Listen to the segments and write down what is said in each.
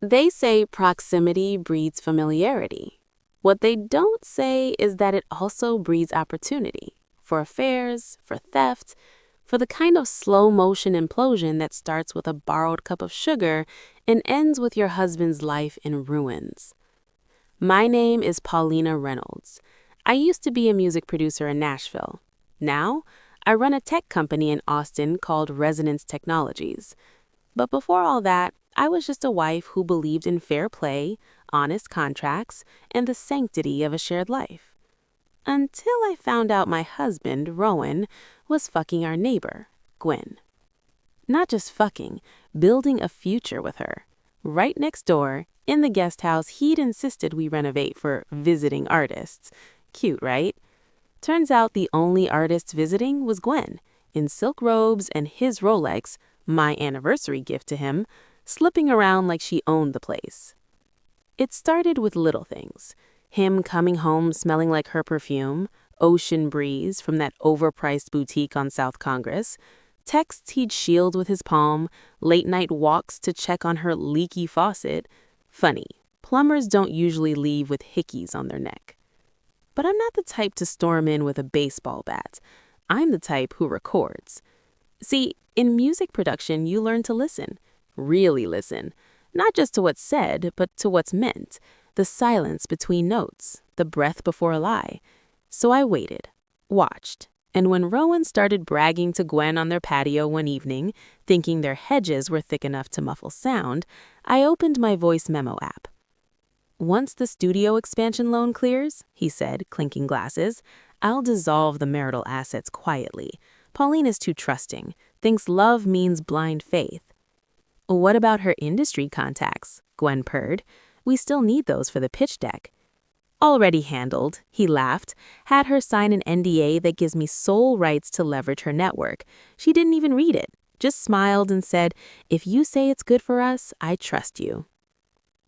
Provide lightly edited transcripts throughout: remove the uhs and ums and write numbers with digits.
They say proximity breeds familiarity. What they don't say is that it also breeds opportunity for affairs, for theft, for the kind of slow motion implosion that starts with a borrowed cup of sugar and ends with your husband's life in ruins. My name is Paulina Reynolds. I used to be a music producer in Nashville. Now, I run a tech company in Austin called Resonance Technologies. But before all that, I was just a wife who believed in fair play, honest contracts, and the sanctity of a shared life. Until I found out my husband, Rowan, was fucking our neighbor, Gwen. Not just fucking, building a future with her. Right next door, in the guest house he'd insisted we renovate for visiting artists. Cute, right? Turns out the only artist visiting was Gwen, in silk robes and his Rolex, my anniversary gift to him, slipping around like she owned the place. It started with little things. Him coming home smelling like her perfume, ocean breeze from that overpriced boutique on South Congress, texts he'd shield with his palm, late-night walks to check on her leaky faucet. Funny, plumbers don't usually leave with hickeys on their neck. But I'm not the type to storm in with a baseball bat. I'm the type who records. See, in music production, you learn to listen. Really listen. Not just to what's said, but to what's meant. The silence between notes, the breath before a lie. So I waited, watched, and when Rowan started bragging to Gwen on their patio one evening, thinking their hedges were thick enough to muffle sound, I opened my voice memo app. "Once the studio expansion loan clears," he said, clinking glasses, "I'll dissolve the marital assets quietly. Paulina's too trusting, thinks love means blind faith." "What about her industry contacts?" Gwen purred. "We still need those for the pitch deck." "Already handled," he laughed, "had her sign an NDA that gives me sole rights to leverage her network. She didn't even read it, just smiled and said, 'If you say it's good for us, I trust you.'"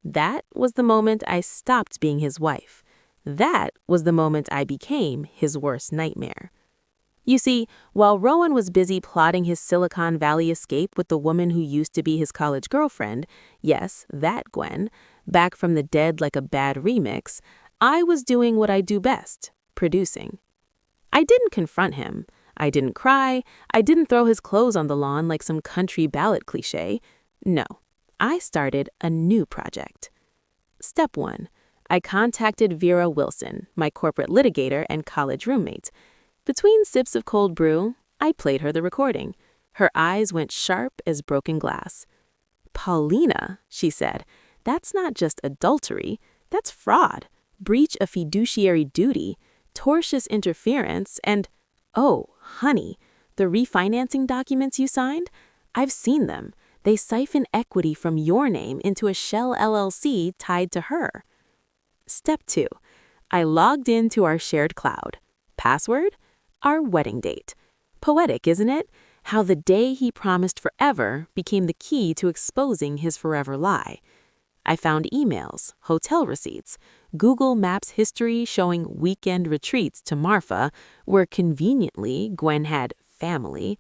That was the moment I stopped being his wife. That was the moment I became his worst nightmare. You see, while Rowan was busy plotting his Silicon Valley escape with the woman who used to be his college girlfriend, yes, that Gwen, back from the dead like a bad remix, I was doing what I do best, producing. I didn't confront him. I didn't cry. I didn't throw his clothes on the lawn like some country ballad cliche. No, I started a new project. Step 1. I contacted Vera Wilson, my corporate litigator and college roommate. Between sips of cold brew, I played her the recording. Her eyes went sharp as broken glass. "Paulina," she said, "that's not just adultery, that's fraud, breach of fiduciary duty, tortious interference, and, oh, honey, the refinancing documents you signed? I've seen them. They siphon equity from your name into a shell LLC tied to her." Step 2. I logged into our shared cloud. Password? Our wedding date. Poetic, isn't it? How the day he promised forever became the key to exposing his forever lie. I found emails, hotel receipts, Google Maps history showing weekend retreats to Marfa, where conveniently Gwen had family.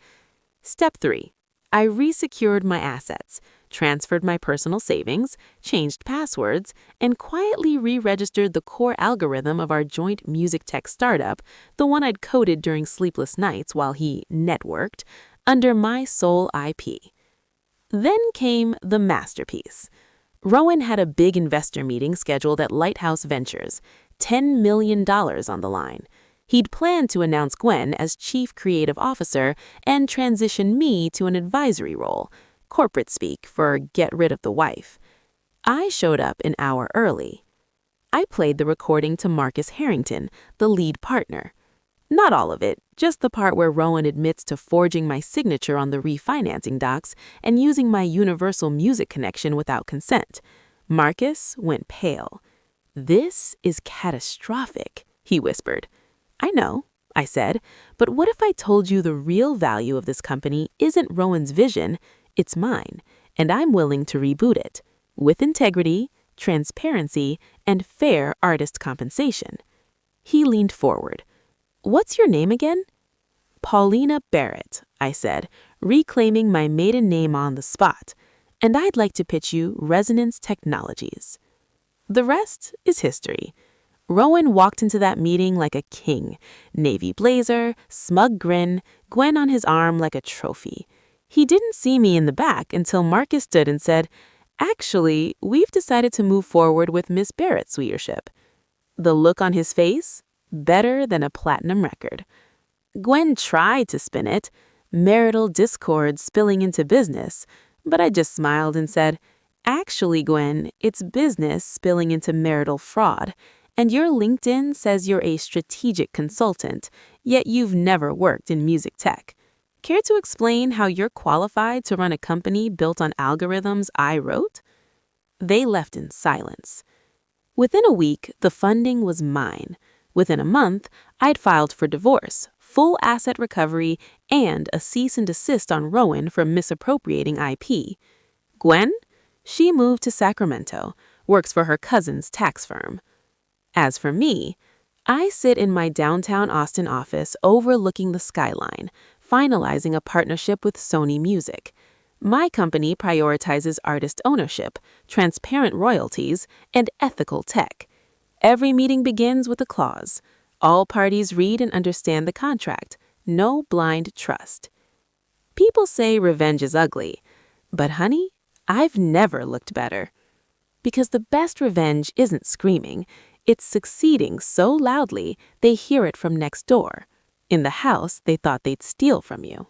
Step 3. I resecured my assets, transferred my personal savings, changed passwords, and quietly re-registered the core algorithm of our joint music tech startup, the one I'd coded during sleepless nights while he networked, under my sole IP. Then came the masterpiece. Rowan had a big investor meeting scheduled at Lighthouse Ventures, $10 million on the line. He'd planned to announce Gwen as Chief Creative Officer and transition me to an advisory role, corporate speak for get rid of the wife. I showed up an hour early. I played the recording to Marcus Harrington, the lead partner. Not all of it, just the part where Rowan admits to forging my signature on the refinancing docs and using my Universal Music connection without consent. Marcus went pale. "This is catastrophic," he whispered. "I know," I said, "but what if I told you the real value of this company isn't Rowan's vision, it's mine, and I'm willing to reboot it, with integrity, transparency, and fair artist compensation?" He leaned forward. "What's your name again?" "Paulina Barrett," I said, reclaiming my maiden name on the spot. and I'd like to pitch you Resonance Technologies. The rest is history. Rowan walked into that meeting like a king. Navy blazer, smug grin, Gwen on his arm like a trophy. He didn't see me in the back until Marcus stood and said, "Actually, we've decided to move forward with Miss Barrett's leadership." The look on his face? Better than a platinum record. Gwen tried to spin it, marital discord spilling into business, but I just smiled and said, "Actually, Gwen, it's business spilling into marital fraud. And your LinkedIn says you're a strategic consultant, yet you've never worked in music tech. Care to explain how you're qualified to run a company built on algorithms I wrote?" They left in silence. Within a week, the funding was mine. Within a month, I'd filed for divorce, full asset recovery, and a cease and desist on Rowan for misappropriating IP. Gwen? She moved to Sacramento, works for her cousin's tax firm. As for me, I sit in my downtown Austin office overlooking the skyline, finalizing a partnership with Sony Music. My company prioritizes artist ownership, transparent royalties, and ethical tech. Every meeting begins with a clause. All parties read and understand the contract. No blind trust. People say revenge is ugly, but honey, I've never looked better. Because the best revenge isn't screaming, it's succeeding so loudly they hear it from next door, in the house they thought they'd steal from you.